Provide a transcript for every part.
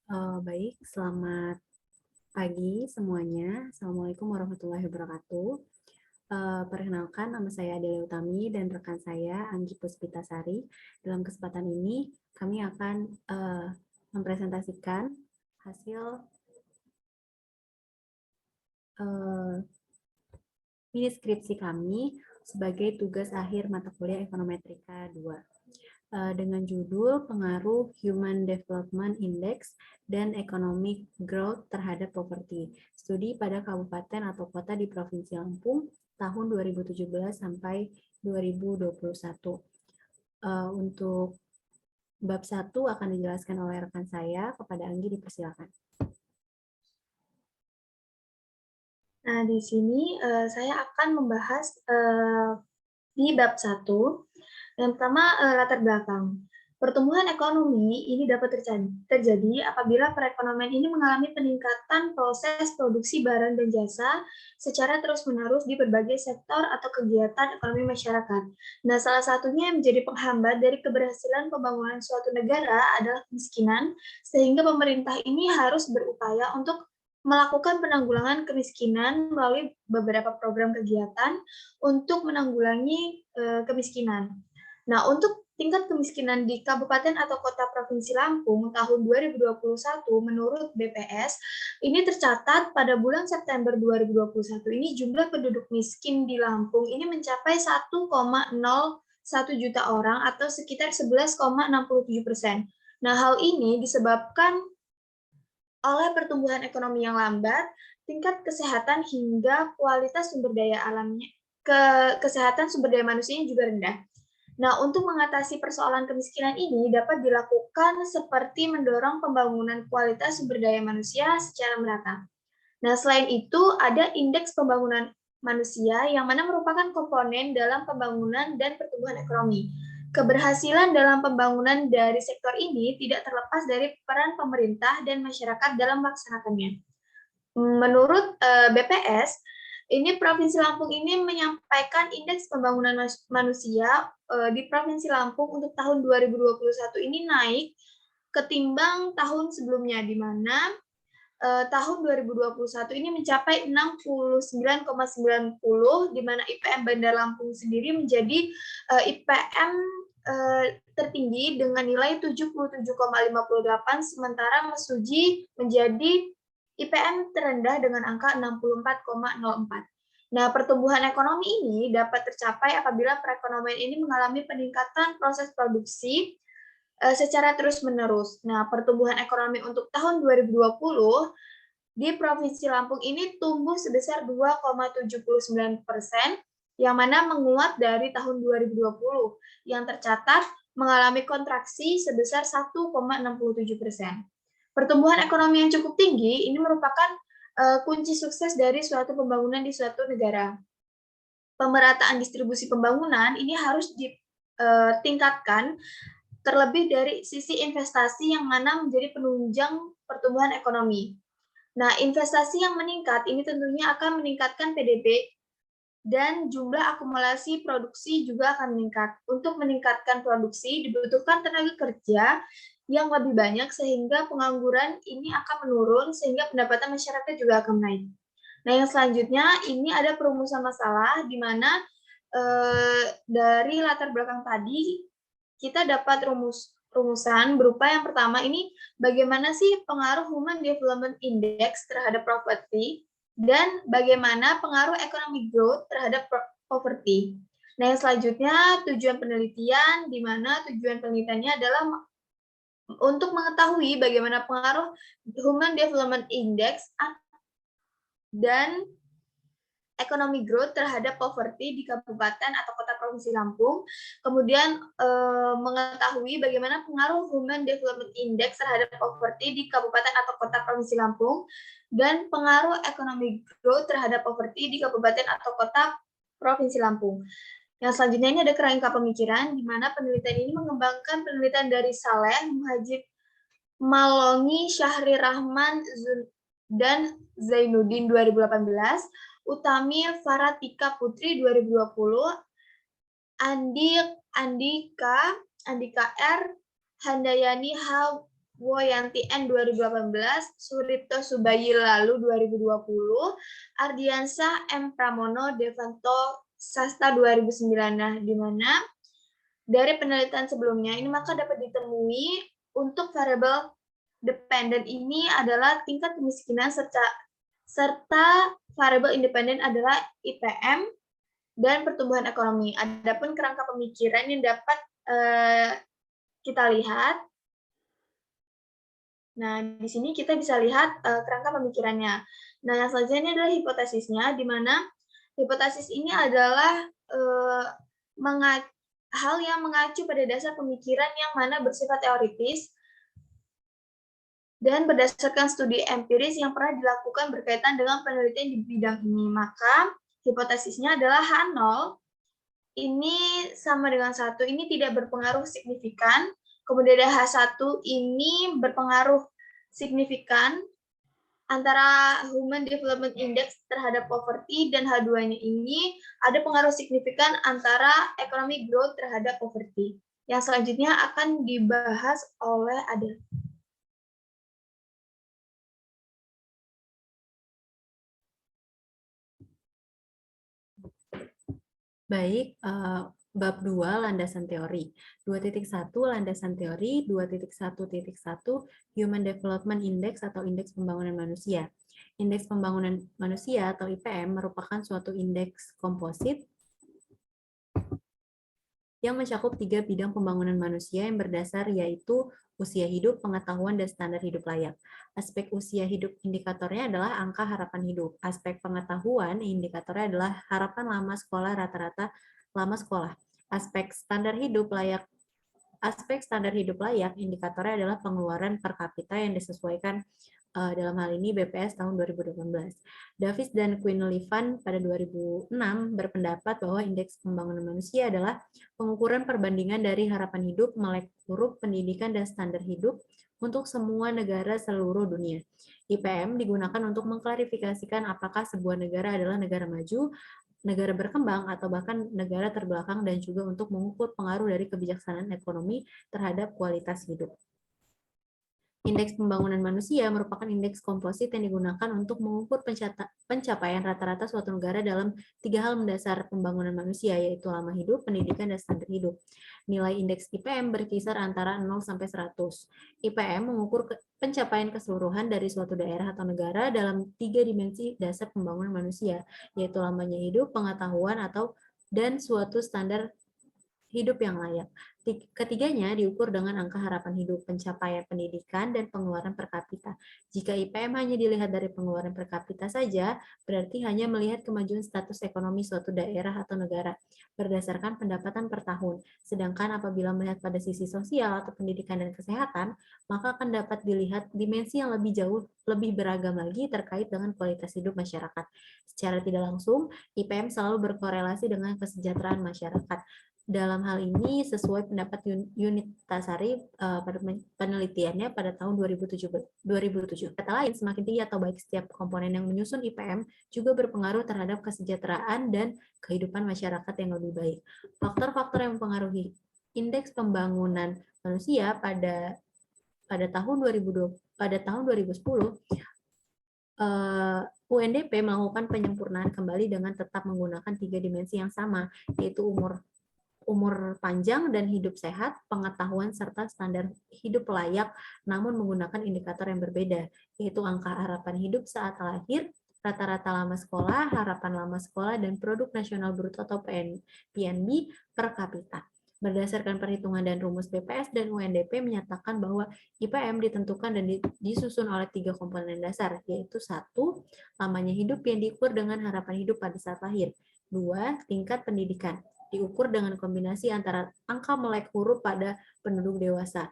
Baik, selamat pagi semuanya. Assalamualaikum warahmatullahi wabarakatuh. Perkenalkan, nama saya Adelia Utami dan rekan saya Anggi Puspitasari. Dalam kesempatan ini, kami akan mempresentasikan hasil mini skripsi kami sebagai tugas akhir mata kuliah Ekonometrika 2. Dengan judul Pengaruh Human Development Index dan Economic Growth terhadap Poverty, studi pada kabupaten atau kota di Provinsi Lampung tahun 2017 sampai 2021. Untuk bab 1 akan dijelaskan oleh rekan saya. Kepada Anggi, dipersilakan. Nah, di sini saya akan membahas di bab 1. Yang pertama, latar belakang. Pertumbuhan ekonomi ini dapat terjadi apabila perekonomian ini mengalami peningkatan proses produksi barang dan jasa secara terus-menerus di berbagai sektor atau kegiatan ekonomi masyarakat. Nah, salah satunya yang menjadi penghambat dari keberhasilan pembangunan suatu negara adalah kemiskinan, sehingga pemerintah ini harus berupaya untuk melakukan penanggulangan kemiskinan melalui beberapa program kegiatan untuk menanggulangi kemiskinan. Nah, untuk tingkat kemiskinan di kabupaten atau kota Provinsi Lampung tahun 2021 menurut BPS, ini tercatat pada bulan September 2021 ini jumlah penduduk miskin di Lampung ini mencapai 1,01 juta orang atau sekitar 11,67%. Nah, hal ini disebabkan oleh pertumbuhan ekonomi yang lambat, tingkat kesehatan hingga kualitas sumber daya alamnya, kesehatan sumber daya manusianya juga rendah. Nah, untuk mengatasi persoalan kemiskinan ini dapat dilakukan seperti mendorong pembangunan kualitas sumber daya manusia secara merata. Nah, selain itu ada indeks pembangunan manusia yang mana merupakan komponen dalam pembangunan dan pertumbuhan ekonomi. Keberhasilan dalam pembangunan dari sektor ini tidak terlepas dari peran pemerintah dan masyarakat dalam melaksanakannya. Menurut BPS, ini Provinsi Lampung ini menyampaikan indeks pembangunan manusia di Provinsi Lampung untuk tahun 2021 ini naik ketimbang tahun sebelumnya, di mana tahun 2021 ini mencapai 69,90, di mana IPM Bandar Lampung sendiri menjadi IPM tertinggi dengan nilai 77,58, sementara Mesuji menjadi IPM terendah dengan angka 64,04. Nah, pertumbuhan ekonomi ini dapat tercapai apabila perekonomian ini mengalami peningkatan proses produksi secara terus-menerus. Nah, pertumbuhan ekonomi untuk tahun 2020 di Provinsi Lampung ini tumbuh sebesar 2,79%, yang mana menguat dari tahun 2020 yang tercatat mengalami kontraksi sebesar 1,67%. Pertumbuhan ekonomi yang cukup tinggi ini merupakan kunci sukses dari suatu pembangunan di suatu negara. Pemerataan distribusi pembangunan ini harus ditingkatkan terlebih dari sisi investasi yang mana menjadi penunjang pertumbuhan ekonomi. Nah, investasi yang meningkat ini tentunya akan meningkatkan PDB dan jumlah akumulasi produksi juga akan meningkat. Untuk meningkatkan produksi dibutuhkan tenaga kerja yang lebih banyak sehingga pengangguran ini akan menurun sehingga pendapatan masyarakat juga akan naik. Nah, yang selanjutnya ini ada perumusan masalah di mana dari latar belakang tadi kita dapat rumusan berupa yang pertama ini bagaimana sih pengaruh Human Development Index terhadap poverty dan bagaimana pengaruh economic growth terhadap poverty. Nah, yang selanjutnya tujuan penelitian, di mana tujuan penelitiannya adalah untuk mengetahui bagaimana pengaruh Human Development Index dan economic growth terhadap poverty di kabupaten atau kota Provinsi Lampung, kemudian mengetahui bagaimana pengaruh Human Development Index terhadap poverty di kabupaten atau kota Provinsi Lampung, dan pengaruh economic growth terhadap poverty di kabupaten atau kota Provinsi Lampung. Yang selanjutnya ini ada kerangka pemikiran, di mana penelitian ini mengembangkan penelitian dari Saleh, Muhajib Malongi, Syahri Rahman, dan Zainuddin 2018, Utami Faratika Putri 2020, Andika R, Handayani H Woyanti N 2018, Suripto Subayi Lalu 2020, Ardiansah M Pramono Devanto Sasta 2009. Nah, di mana dari penelitian sebelumnya ini maka dapat ditemui untuk variabel dependen ini adalah tingkat kemiskinan serta variabel independen adalah IPM dan pertumbuhan ekonomi. Adapun kerangka pemikiran yang dapat kita lihat. Nah, di sini kita bisa lihat kerangka pemikirannya. Nah, yang selanjutnya adalah hipotesisnya, di mana hipotesis ini adalah hal yang mengacu pada dasar pemikiran yang mana bersifat teoritis dan berdasarkan studi empiris yang pernah dilakukan berkaitan dengan penelitian di bidang ini. Maka hipotesisnya adalah H0 ini sama dengan 1, ini tidak berpengaruh signifikan. Kemudian H1 ini berpengaruh signifikan antara Human Development Index terhadap poverty, dan H2-nya ini ada pengaruh signifikan antara economic growth terhadap poverty. Yang selanjutnya akan dibahas oleh Adel. Baik, bab 2 landasan teori. 2.1 landasan teori, 2.1.1 Human Development Index atau Indeks Pembangunan Manusia. Indeks Pembangunan Manusia atau IPM merupakan suatu indeks komposit yang mencakup 3 bidang pembangunan manusia yang berdasar yaitu usia hidup, pengetahuan, dan standar hidup layak. Aspek usia hidup indikatornya adalah angka harapan hidup. Aspek pengetahuan indikatornya adalah harapan lama sekolah rata-rata lama sekolah. Aspek standar hidup layak indikatornya adalah pengeluaran per kapita yang disesuaikan dalam hal ini BPS tahun 2018. Davis dan Quinlivan pada 2006 berpendapat bahwa indeks pembangunan manusia adalah pengukuran perbandingan dari harapan hidup, melek huruf, pendidikan, dan standar hidup untuk semua negara seluruh dunia. IPM digunakan untuk mengklarifikasikan apakah sebuah negara adalah negara maju, negara berkembang, atau bahkan negara terbelakang, dan juga untuk mengukur pengaruh dari kebijaksanaan ekonomi terhadap kualitas hidup. Indeks pembangunan manusia merupakan indeks komposit yang digunakan untuk mengukur pencapaian rata-rata suatu negara dalam 3 hal mendasar pembangunan manusia, yaitu lama hidup, pendidikan, dan standar hidup. Nilai indeks IPM berkisar antara 0 sampai 100. IPM mengukur pencapaian keseluruhan dari suatu daerah atau negara dalam 3 dimensi dasar pembangunan manusia, yaitu lamanya hidup, pengetahuan, dan suatu standar hidup yang layak. Ketiganya diukur dengan angka harapan hidup, pencapaian pendidikan, dan pengeluaran per kapita. Jika IPM hanya dilihat dari pengeluaran per kapita saja, berarti hanya melihat kemajuan status ekonomi suatu daerah atau negara berdasarkan pendapatan per tahun. Sedangkan apabila melihat pada sisi sosial atau pendidikan dan kesehatan, maka akan dapat dilihat dimensi yang lebih jauh, lebih beragam lagi terkait dengan kualitas hidup masyarakat. Secara tidak langsung, IPM selalu berkorelasi dengan kesejahteraan masyarakat. Dalam hal ini, sesuai pendapat Unit Tasari pada penelitiannya pada tahun 2007. Kata lain, semakin tinggi atau baik setiap komponen yang menyusun IPM juga berpengaruh terhadap kesejahteraan dan kehidupan masyarakat yang lebih baik. Faktor-faktor yang mempengaruhi indeks pembangunan manusia pada tahun 2010, UNDP melakukan penyempurnaan kembali dengan tetap menggunakan 3 dimensi yang sama, yaitu umur panjang dan hidup sehat, pengetahuan, serta standar hidup layak, namun menggunakan indikator yang berbeda, yaitu angka harapan hidup saat lahir, rata-rata lama sekolah, harapan lama sekolah, dan produk nasional bruto atau PNB per kapita. Berdasarkan perhitungan dan rumus BPS dan UNDP menyatakan bahwa IPM ditentukan dan disusun oleh 3 komponen dasar, yaitu 1, lamanya hidup yang diukur dengan harapan hidup pada saat lahir. 2, tingkat pendidikan diukur dengan kombinasi antara angka melek huruf pada penduduk dewasa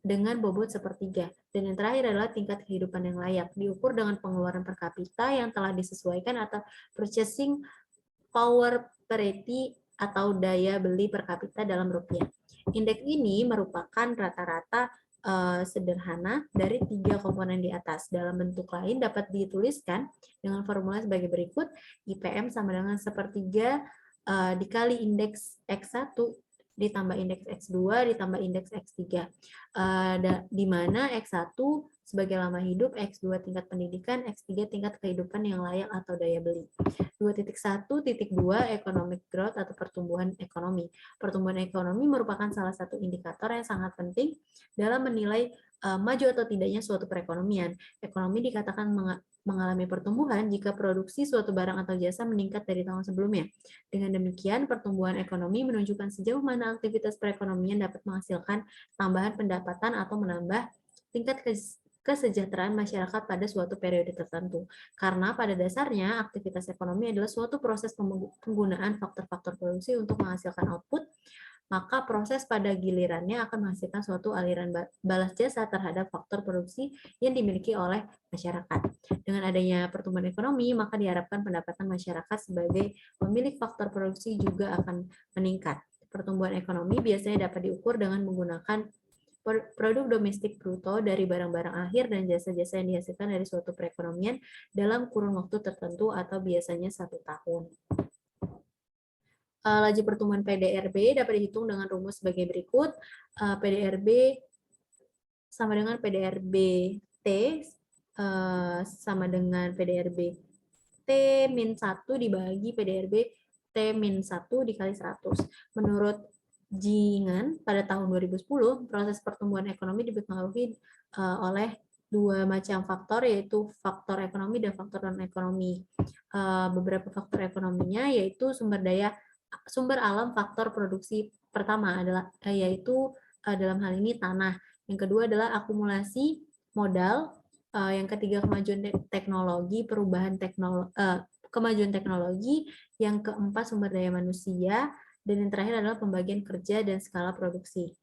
dengan bobot sepertiga. Dan yang terakhir adalah tingkat kehidupan yang layak, diukur dengan pengeluaran per kapita yang telah disesuaikan atau purchasing power parity atau daya beli per kapita dalam rupiah. Indeks ini merupakan rata-rata sederhana dari 3 komponen di atas. Dalam bentuk lain dapat dituliskan dengan formula sebagai berikut. IPM sama dengan sepertiga dikali indeks X1 ditambah indeks X2 ditambah indeks X3. Di mana X1 sebagai lama hidup, X2 tingkat pendidikan, X3 tingkat kehidupan yang layak atau daya beli. 2.1.2 economic growth atau pertumbuhan ekonomi. Pertumbuhan ekonomi merupakan salah satu indikator yang sangat penting dalam menilai maju atau tidaknya suatu perekonomian. Ekonomi dikatakan mengalami pertumbuhan jika produksi suatu barang atau jasa meningkat dari tahun sebelumnya. Dengan demikian, pertumbuhan ekonomi menunjukkan sejauh mana aktivitas perekonomian dapat menghasilkan tambahan pendapatan atau menambah tingkat kesejahteraan masyarakat pada suatu periode tertentu. Karena pada dasarnya aktivitas ekonomi adalah suatu proses penggunaan faktor-faktor produksi untuk menghasilkan output, maka proses pada gilirannya akan menghasilkan suatu aliran balas jasa terhadap faktor produksi yang dimiliki oleh masyarakat. Dengan adanya pertumbuhan ekonomi, maka diharapkan pendapatan masyarakat sebagai pemilik faktor produksi juga akan meningkat. Pertumbuhan ekonomi biasanya dapat diukur dengan menggunakan produk domestik bruto dari barang-barang akhir dan jasa-jasa yang dihasilkan dari suatu perekonomian dalam kurun waktu tertentu atau biasanya 1 tahun. Laju pertumbuhan PDRB dapat dihitung dengan rumus sebagai berikut. PDRB sama dengan PDRB T sama dengan PDRB T min 1 dibagi PDRB T min 1 dikali 100. Menurut Jingan, pada tahun 2010, proses pertumbuhan ekonomi dipengaruhi oleh 2 macam faktor, yaitu faktor ekonomi dan faktor non-ekonomi. Beberapa faktor ekonominya yaitu sumber alam, faktor produksi pertama adalah yaitu dalam hal ini tanah. Yang kedua adalah akumulasi modal. Yang ketiga kemajuan teknologi, kemajuan teknologi. Yang keempat sumber daya manusia. Dan yang terakhir adalah pembagian kerja dan skala produksi.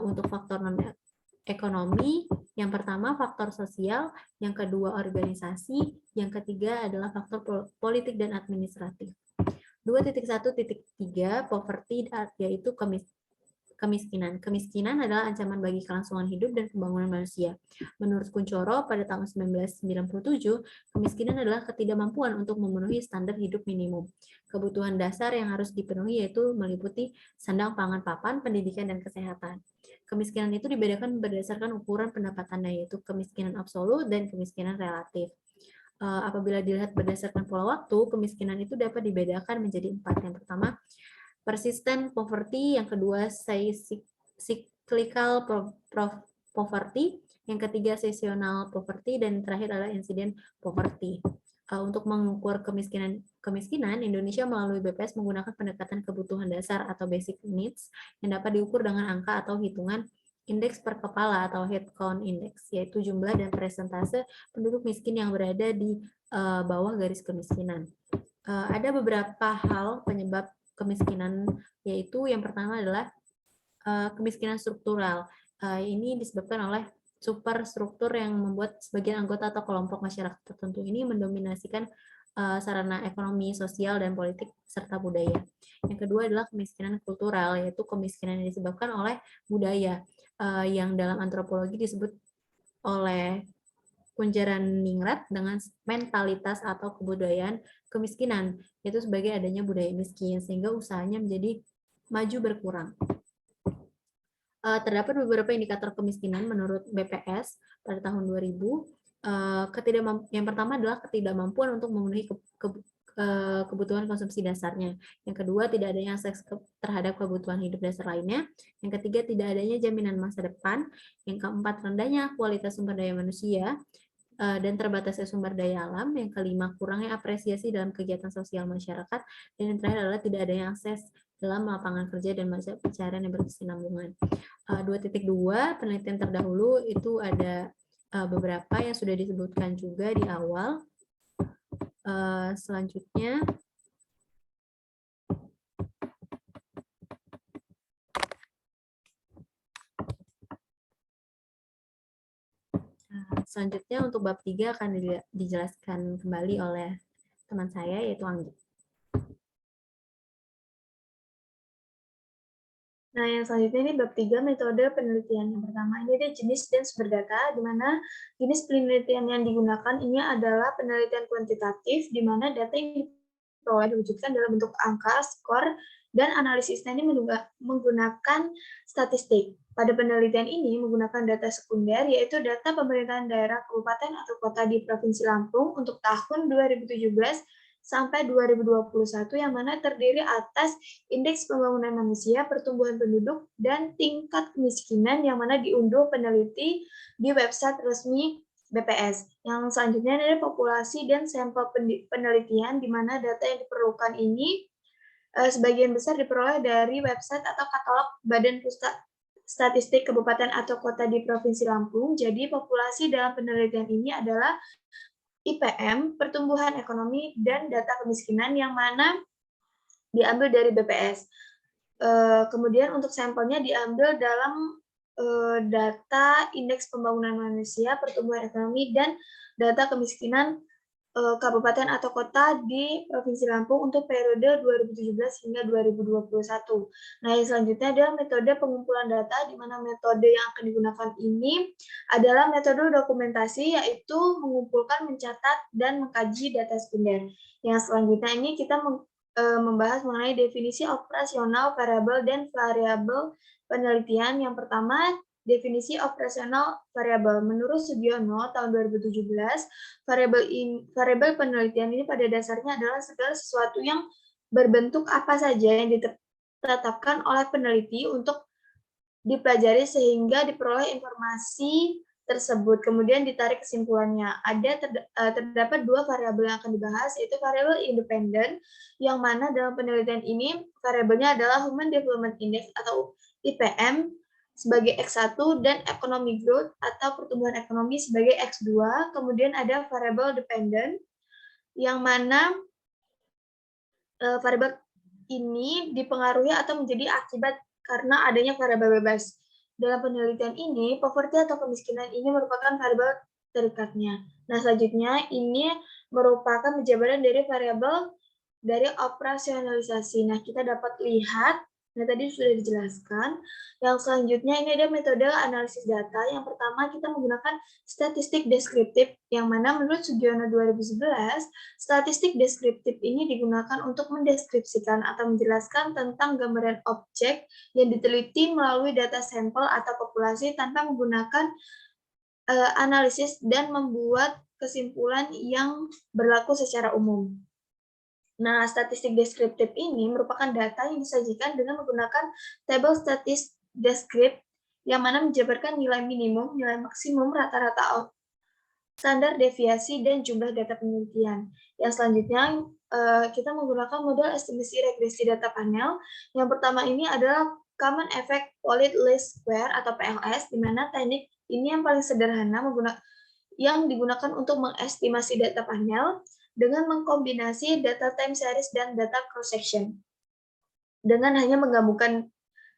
Untuk faktor non-ekonomi, yang pertama faktor sosial, yang kedua organisasi, yang ketiga adalah faktor politik dan administratif. 2.1.3 poverty yaitu kemiskinan. Kemiskinan adalah ancaman bagi kelangsungan hidup dan pembangunan manusia. Menurut Kuncoro pada tahun 1997, kemiskinan adalah ketidakmampuan untuk memenuhi standar hidup minimum. Kebutuhan dasar yang harus dipenuhi yaitu meliputi sandang, pangan, papan, pendidikan, dan kesehatan. Kemiskinan itu dibedakan berdasarkan ukuran pendapatannya, yaitu kemiskinan absolut dan kemiskinan relatif. Apabila dilihat berdasarkan pola waktu, kemiskinan itu dapat dibedakan menjadi 4. Yang pertama, persistent poverty, yang kedua, cyclical poverty, yang ketiga, seasonal poverty, dan yang terakhir adalah incident poverty. Untuk mengukur kemiskinan, Indonesia melalui BPS menggunakan pendekatan kebutuhan dasar atau basic needs yang dapat diukur dengan angka atau hitungan indeks per kepala atau head count index, yaitu jumlah dan persentase penduduk miskin yang berada di bawah garis kemiskinan. Ada beberapa hal penyebab kemiskinan, yaitu yang pertama adalah kemiskinan struktural. Ini disebabkan oleh superstruktur yang membuat sebagian anggota atau kelompok masyarakat tertentu ini mendominasikan sarana ekonomi, sosial, dan politik, serta budaya. Yang kedua adalah kemiskinan kultural, yaitu kemiskinan yang disebabkan oleh budaya, yang dalam antropologi disebut oleh Kunjaran Ningrat dengan mentalitas atau kebudayaan kemiskinan, yaitu sebagai adanya budaya miskin, sehingga usahanya menjadi maju berkurang. Terdapat beberapa indikator kemiskinan menurut BPS pada tahun 2000. Yang pertama adalah ketidakmampuan untuk memenuhi kebutuhan konsumsi dasarnya. Yang kedua, tidak adanya akses terhadap kebutuhan hidup dasar lainnya. Yang ketiga, tidak adanya jaminan masa depan. Yang keempat, rendahnya kualitas sumber daya manusia dan terbatasnya sumber daya alam. Yang kelima, kurangnya apresiasi dalam kegiatan sosial masyarakat. Dan yang terakhir adalah tidak adanya akses dalam lapangan kerja dan masa pencarian yang berkesinambungan. 2.2, penelitian terdahulu itu ada beberapa yang sudah disebutkan juga di awal. Selanjutnya, untuk bab 3 akan dijelaskan kembali oleh teman saya, yaitu Anggi. Nah, yang selanjutnya ini bab 3 metode penelitian. Yang pertama ini ada jenis dan sumber data, di mana jenis penelitian yang digunakan ini adalah penelitian kuantitatif, di mana data yang diperoleh diwujudkan dalam bentuk angka, skor, dan analisisnya ini menggunakan statistik. Pada penelitian ini menggunakan data sekunder, yaitu data pemerintahan daerah kabupaten atau kota di Provinsi Lampung untuk tahun 2017 sampai 2021, yang mana terdiri atas indeks pembangunan manusia, pertumbuhan penduduk, dan tingkat kemiskinan, yang mana diunduh peneliti di website resmi BPS. Yang selanjutnya adalah populasi dan sampel penelitian, di mana data yang diperlukan ini sebagian besar diperoleh dari website atau katalog Badan Pusat Statistik Kabupaten atau Kota di Provinsi Lampung. Jadi populasi dalam penelitian ini adalah IPM, pertumbuhan ekonomi, dan data kemiskinan, yang mana diambil dari BPS. Kemudian untuk sampelnya diambil dalam data indeks pembangunan manusia, pertumbuhan ekonomi, dan data kemiskinan kabupaten atau kota di Provinsi Lampung untuk periode 2017 hingga 2021. Nah, yang selanjutnya adalah metode pengumpulan data, di mana metode yang akan digunakan ini adalah metode dokumentasi, yaitu mengumpulkan, mencatat, dan mengkaji data sekunder. Yang selanjutnya ini kita membahas mengenai definisi operasional variabel dan variabel penelitian. Yang pertama, definisi operasional variabel. Menurut Sugiono tahun 2017, variabel penelitian ini pada dasarnya adalah segala sesuatu yang berbentuk apa saja yang ditetapkan oleh peneliti untuk dipelajari sehingga diperoleh informasi tersebut, kemudian ditarik kesimpulannya. Terdapat dua variabel yang akan dibahas, yaitu variabel independen, yang mana dalam penelitian ini variabelnya adalah Human Development Index atau IPM sebagai X1 dan Economic Growth atau pertumbuhan ekonomi sebagai X2. Kemudian ada variabel dependent, yang mana variabel ini dipengaruhi atau menjadi akibat karena adanya variabel bebas. Dalam penelitian ini, poverty atau kemiskinan ini merupakan variabel terdekatnya. Nah, selanjutnya ini merupakan penjabaran dari variabel dari operasionalisasi. Nah, kita dapat lihat, nah tadi sudah dijelaskan. Yang selanjutnya ini ada metode analisis data. Yang pertama kita menggunakan statistik deskriptif, yang mana menurut Sugiono 2011, statistik deskriptif ini digunakan untuk mendeskripsikan atau menjelaskan tentang gambaran objek yang diteliti melalui data sampel atau populasi tanpa menggunakan analisis dan membuat kesimpulan yang berlaku secara umum. Nah, statistik deskriptif ini merupakan data yang disajikan dengan menggunakan tabel statis deskriptif, yang mana menjabarkan nilai minimum, nilai maksimum, rata-rata standar deviasi, dan jumlah data penelitian. Yang selanjutnya, kita menggunakan model estimasi regresi data panel. Yang pertama ini adalah Common Effect Polit Least Square atau PLS, di mana teknik ini yang paling sederhana yang digunakan untuk mengestimasi data panel dengan mengkombinasi data time series dan data cross-section. Dengan hanya menggabungkan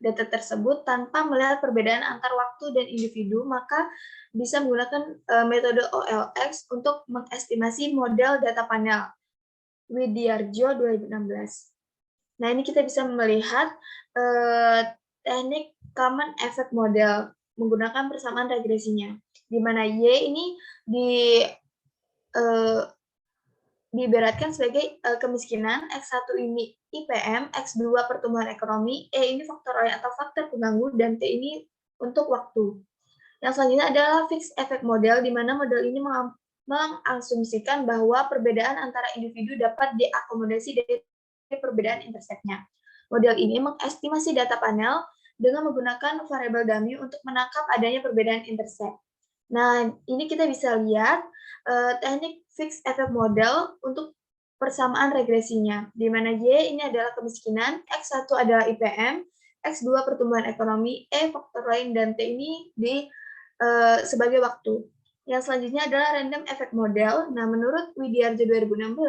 data tersebut tanpa melihat perbedaan antar waktu dan individu, maka bisa menggunakan metode OLX untuk mengestimasi model data panel. Widiarjo 2016. Nah, ini kita bisa melihat teknik Common Effect Model menggunakan persamaan regresinya, di mana Y ini diibaratkan sebagai kemiskinan, X1 ini IPM, X2 pertumbuhan ekonomi, E ini faktor Y atau faktor pengganggu, dan T ini untuk waktu. Yang selanjutnya adalah fixed effect model, di mana model ini mengasumsikan bahwa perbedaan antara individu dapat diakomodasi dari perbedaan interseptnya. Model ini mengestimasi data panel dengan menggunakan variabel dummy untuk menangkap adanya perbedaan intersep. Nah, ini kita bisa lihat teknik fixed effect model untuk persamaan regresinya, di mana Y ini adalah kemiskinan, X1 adalah IPM, X2 pertumbuhan ekonomi, E faktor lain, dan T ini sebagai waktu. Yang selanjutnya adalah random effect model. Nah, menurut Widiarjo 2016,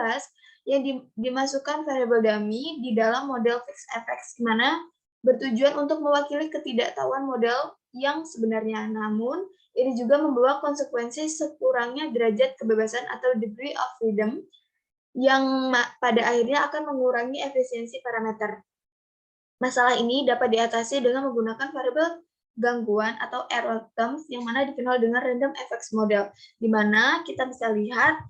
yang dimasukkan variabel dummy di dalam model fixed effects, di mana bertujuan untuk mewakili ketidaktahuan model yang sebenarnya. Namun, ini juga membawa konsekuensi sekurangnya derajat kebebasan atau degree of freedom, yang pada akhirnya akan mengurangi efisiensi parameter. Masalah ini dapat diatasi dengan menggunakan variabel gangguan atau error terms, yang mana dikenal dengan random effects model, di mana kita bisa lihat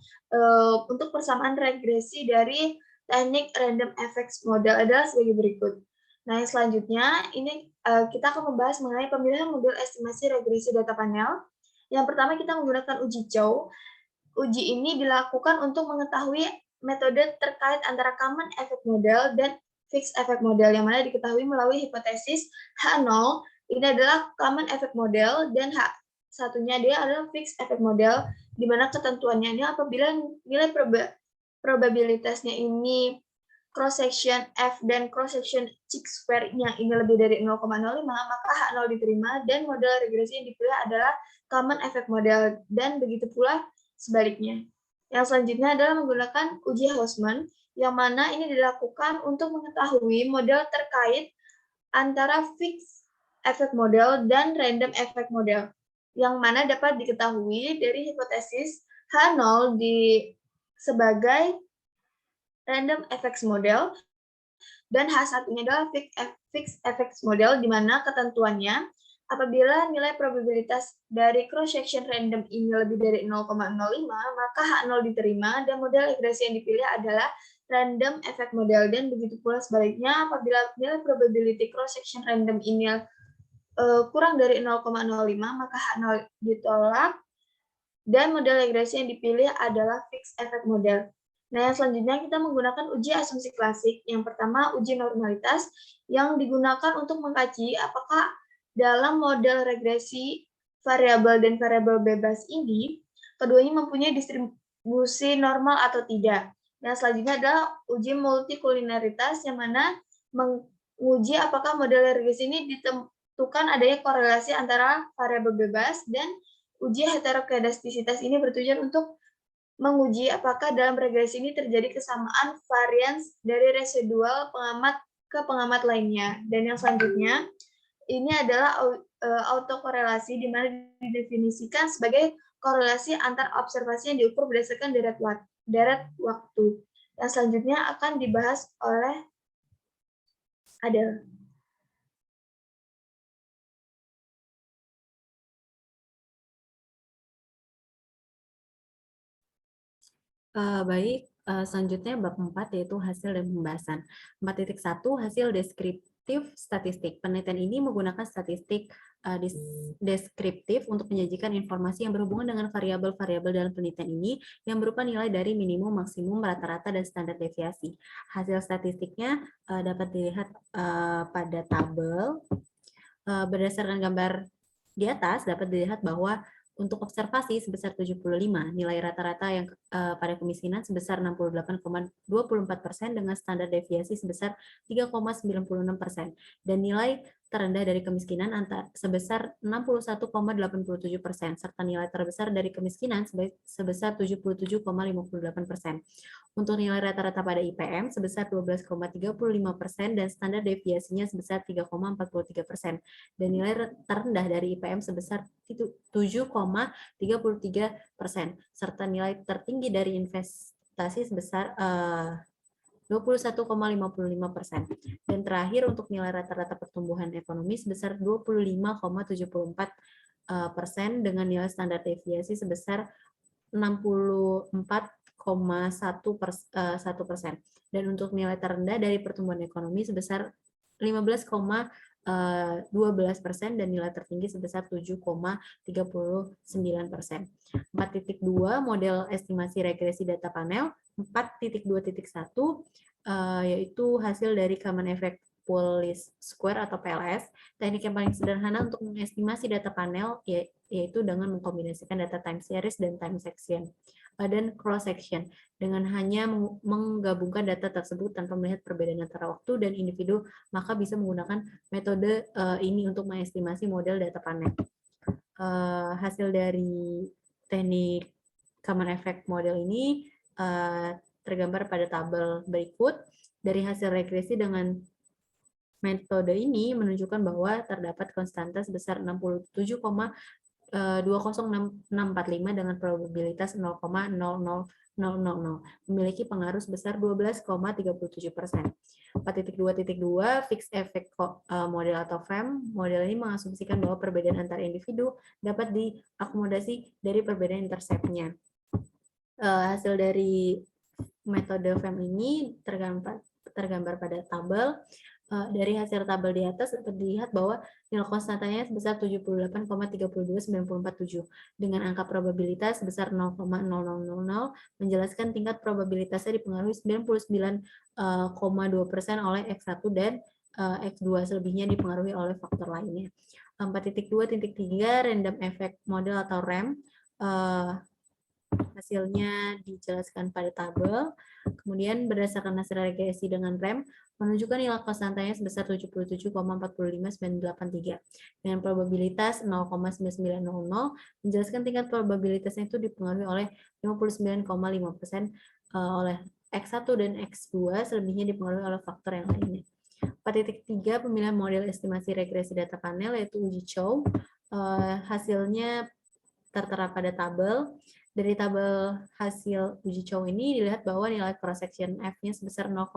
untuk persamaan regresi dari teknik random effects model adalah sebagai berikut. Nah, yang selanjutnya ini kita akan membahas mengenai pemilihan model estimasi regresi data panel. Yang pertama kita menggunakan uji Chow. Uji ini dilakukan untuk mengetahui metode terkait antara common effect model dan fixed effect model, yang mana diketahui melalui hipotesis H0 ini adalah common effect model dan H1-nya dia adalah fixed effect model, di mana ketentuannya ini apabila nilai probabilitasnya ini cross section F dan cross section chi-square-nya ini lebih dari 0,05, maka H0 diterima dan model regresi yang dipilih adalah common effect model, dan begitu pula sebaliknya. Yang selanjutnya adalah menggunakan uji Hausman, yang mana ini dilakukan untuk mengetahui model terkait antara fixed effect model dan random effect model, yang mana dapat diketahui dari hipotesis H0 sebagai random effects model, dan H1-nya adalah fixed effects model, di mana ketentuannya apabila nilai probabilitas dari cross-section random ini lebih dari 0,05, maka H0 diterima dan model regresi yang dipilih adalah random effect model, dan begitu pula sebaliknya apabila nilai probability cross-section random ini kurang dari 0,05, maka H0 ditolak dan model regresi yang dipilih adalah fixed effect model. Nah, yang selanjutnya kita menggunakan uji asumsi klasik. Yang pertama, uji normalitas yang digunakan untuk mengkaji apakah dalam model regresi variabel dan variabel bebas ini, keduanya mempunyai distribusi normal atau tidak. Yang selanjutnya adalah uji multikulinaritas, yang mana menguji apakah model regresi ini ditentukan adanya korelasi antara variabel bebas, dan uji heterokedastisitas ini bertujuan untuk menguji apakah dalam regresi ini terjadi kesamaan varians dari residual pengamat ke pengamat lainnya. Dan yang selanjutnya, ini adalah autokorelasi, di mana didefinisikan sebagai korelasi antar observasi yang diukur berdasarkan deret waktu. Yang selanjutnya akan dibahas oleh Adel. Baik, selanjutnya bab 4 yaitu hasil dan pembahasan. 4.1 hasil deskriptif statistik. Penelitian ini menggunakan statistik deskriptif untuk menyajikan informasi yang berhubungan dengan variabel-variabel dalam penelitian ini yang berupa nilai dari minimum, maksimum, rata-rata, dan standar deviasi. Hasil statistiknya dapat dilihat pada tabel. Berdasarkan gambar di atas dapat dilihat bahwa untuk observasi sebesar 75, nilai rata-rata yang pada kemiskinan sebesar 68,24% dengan standar deviasi sebesar 3,96%, dan nilai terendah dari kemiskinan sebesar 61,87%, serta nilai terbesar dari kemiskinan sebesar 77,58%. Untuk nilai rata-rata pada IPM sebesar 12,35% dan standar deviasinya sebesar 3,43%, dan nilai terendah dari IPM sebesar 7,33%, serta nilai tertinggi dari investasi sebesar 21,55%. Dan terakhir untuk nilai rata-rata pertumbuhan ekonomi sebesar 25,74% dengan nilai standar deviasi sebesar 64,1%. Dan untuk nilai terendah dari pertumbuhan ekonomi sebesar 15,12% dan nilai tertinggi sebesar 7,39%. 4.2 model estimasi regresi data panel. 4.2.1 yaitu hasil dari Common Effect Pool Least Square atau PLS. Teknik yang paling sederhana untuk mengestimasi data panel yaitu dengan mengkombinasikan data time series dan time section dan cross section dengan hanya menggabungkan data tersebut tanpa melihat perbedaan antara waktu dan individu, maka bisa menggunakan metode ini untuk mengestimasi model data panel. Hasil dari teknik Common Effect model ini tergambar pada tabel berikut. Dari hasil regresi dengan metode ini menunjukkan bahwa terdapat konstanta sebesar 67,20645 dengan probabilitas 0,00000, memiliki pengaruh sebesar 12,37%. 4.2.2 Fixed Effect Model atau FEM. Model ini mengasumsikan bahwa perbedaan antar individu dapat diakomodasi dari perbedaan intercept-nya. Hasil dari metode FEM ini tergambar pada tabel. Dari hasil tabel di atas dapat dilihat bahwa nilai konstantanya sebesar 78,32947 dengan angka probabilitas sebesar 0,0000, menjelaskan tingkat probabilitasnya dipengaruhi 99,2% oleh X1 dan X2, selebihnya dipengaruhi oleh faktor lainnya. 4.2.3 random effect model atau RAM. Hasilnya dijelaskan pada tabel. Kemudian berdasarkan hasil regresi dengan RAM, menunjukkan nilai konstantanya sebesar 77,45983 dengan probabilitas 0,9900, menjelaskan tingkat probabilitasnya itu dipengaruhi oleh 59,5% oleh X1 dan X2, selebihnya dipengaruhi oleh faktor yang lainnya. 4.3 pemilihan model estimasi regresi data panel yaitu uji Chow. Hasilnya tertera pada tabel. Dari tabel hasil uji Chow ini dilihat bahwa nilai cross section F-nya sebesar 0,000,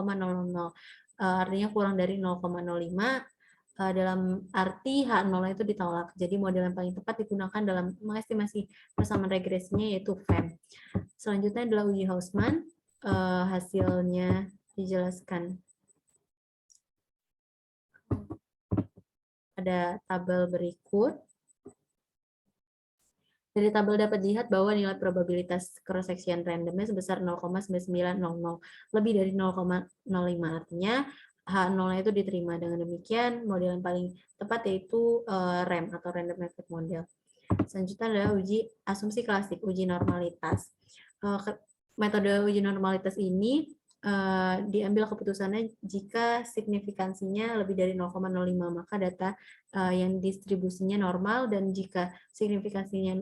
artinya kurang dari 0,05, dalam arti H0 itu ditolak. Jadi model yang paling tepat digunakan dalam mengestimasi persamaan regresinya yaitu FEM. Selanjutnya adalah uji Hausman. Hasilnya dijelaskan pada tabel berikut. Dari tabel dapat dilihat bahwa nilai probabilitas cross section randomnya sebesar 0,9900, lebih dari 0,05, artinya H0 itu diterima. Dengan demikian, model yang paling tepat yaitu RAM atau random effect model. Selanjutnya adalah uji asumsi klasik, uji normalitas. Metode uji normalitas ini diambil keputusannya jika signifikansinya lebih dari 0,05, maka data yang distribusinya normal, dan jika signifikansinya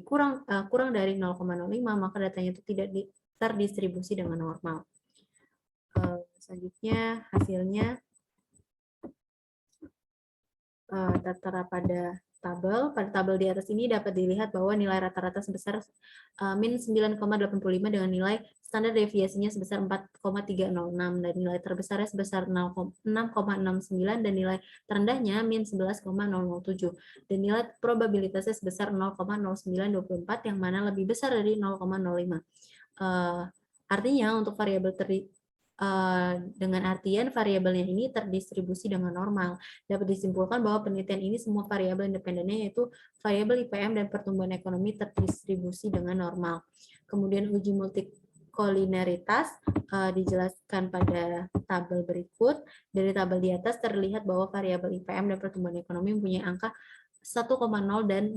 kurang dari 0,05, maka datanya itu tidak terdistribusi dengan normal. Selanjutnya hasilnya tertera pada tabel. Pada tabel di atas ini dapat dilihat bahwa nilai rata-rata sebesar min 9,85 dengan nilai standar deviasinya sebesar 4,306 dan nilai terbesarnya sebesar 6,69 dan nilai terendahnya min 11,007 dan nilai probabilitasnya sebesar 0,0924 yang mana lebih besar dari 0,05. Artinya untuk variabel dengan artian variabelnya ini terdistribusi dengan normal. Dapat disimpulkan bahwa penelitian ini semua variabel independennya yaitu variabel IPM dan pertumbuhan ekonomi terdistribusi dengan normal. Kemudian uji multikolineritas dijelaskan pada tabel berikut. Dari tabel di atas terlihat bahwa variabel IPM dan pertumbuhan ekonomi mempunyai angka 1,0 dan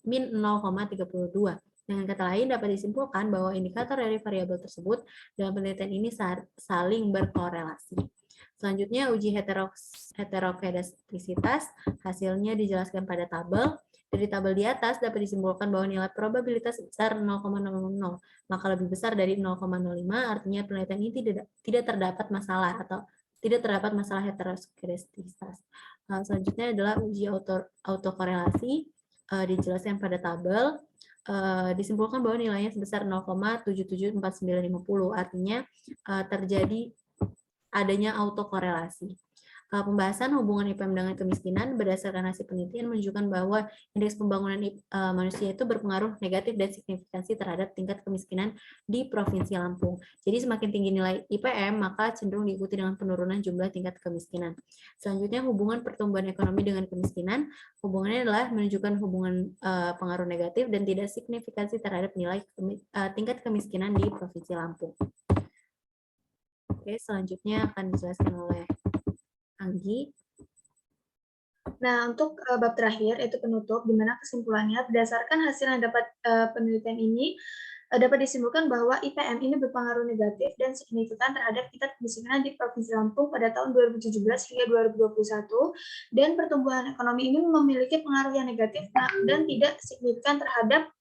min 0,32. Dengan kata lain, dapat disimpulkan bahwa indikator dari variabel tersebut dalam penelitian ini saling berkorelasi. Selanjutnya, uji heterokedastisitas. Hasilnya dijelaskan pada tabel. Dari tabel di atas dapat disimpulkan bahwa nilai probabilitas sebesar 0,000, maka lebih besar dari 0,05, artinya penelitian ini tidak terdapat masalah atau tidak terdapat masalah heterokedastisitas. Selanjutnya adalah uji autokorelasi. Dijelaskan pada tabel. Disimpulkan bahwa nilainya sebesar 0,774950, artinya terjadi adanya autokorelasi. Pembahasan hubungan IPM dengan kemiskinan berdasarkan hasil penelitian menunjukkan bahwa indeks pembangunan manusia itu berpengaruh negatif dan signifikansi terhadap tingkat kemiskinan di Provinsi Lampung. Jadi semakin tinggi nilai IPM, maka cenderung diikuti dengan penurunan jumlah tingkat kemiskinan. Selanjutnya, hubungan pertumbuhan ekonomi dengan kemiskinan. Hubungannya adalah menunjukkan hubungan pengaruh negatif dan tidak signifikansi terhadap nilai tingkat kemiskinan di Provinsi Lampung. Oke, selanjutnya akan dijelaskan oleh Anggi. Nah, untuk bab terakhir, yaitu penutup, di mana kesimpulannya berdasarkan hasil yang dapat penelitian ini, dapat disimpulkan bahwa IPM ini berpengaruh negatif dan signifikan terhadap tingkat kemiskinan di Provinsi Lampung pada tahun 2017 hingga 2021, dan pertumbuhan ekonomi ini memiliki pengaruh yang negatif dan tidak signifikan terhadap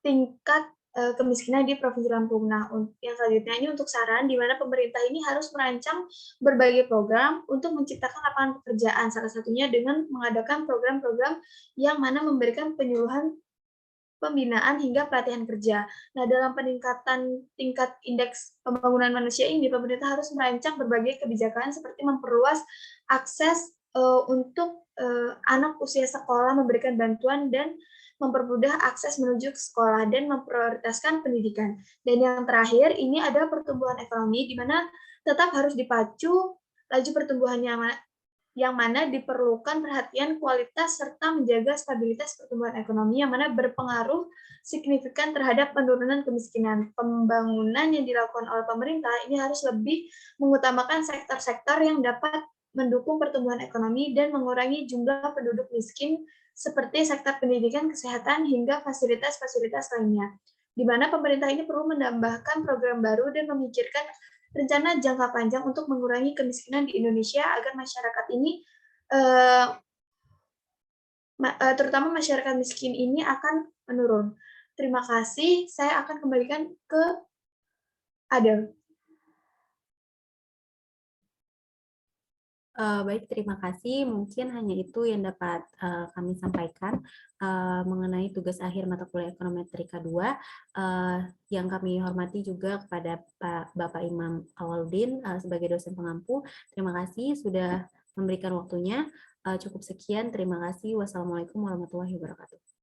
tingkat kemiskinan di Provinsi Lampung. Nah, yang selanjutnya ini untuk saran di mana pemerintah ini harus merancang berbagai program untuk menciptakan lapangan pekerjaan, salah satunya dengan mengadakan program-program yang mana memberikan penyuluhan pembinaan hingga pelatihan kerja. Nah, dalam peningkatan tingkat indeks pembangunan manusia ini, pemerintah harus merancang berbagai kebijakan seperti memperluas akses untuk anak usia sekolah, memberikan bantuan dan mempermudah akses menuju ke sekolah, dan memprioritaskan pendidikan. Dan yang terakhir, ini ada pertumbuhan ekonomi, di mana tetap harus dipacu laju pertumbuhannya yang mana diperlukan perhatian kualitas serta menjaga stabilitas pertumbuhan ekonomi yang mana berpengaruh signifikan terhadap penurunan kemiskinan. Pembangunan yang dilakukan oleh pemerintah ini harus lebih mengutamakan sektor-sektor yang dapat mendukung pertumbuhan ekonomi dan mengurangi jumlah penduduk miskin seperti sektor pendidikan, kesehatan, hingga fasilitas-fasilitas lainnya. Di mana pemerintah ini perlu menambahkan program baru dan memikirkan rencana jangka panjang untuk mengurangi kemiskinan di Indonesia agar masyarakat ini, terutama masyarakat miskin ini akan menurun. Terima kasih, saya akan kembalikan ke Adel. Baik, terima kasih. Mungkin hanya itu yang dapat kami sampaikan mengenai tugas akhir mata kuliah Ekonometrika 2. Yang kami hormati juga kepada Bapak Imam Awaludin sebagai dosen pengampu. Terima kasih sudah memberikan waktunya. Cukup sekian, terima kasih. Wassalamualaikum warahmatullahi wabarakatuh.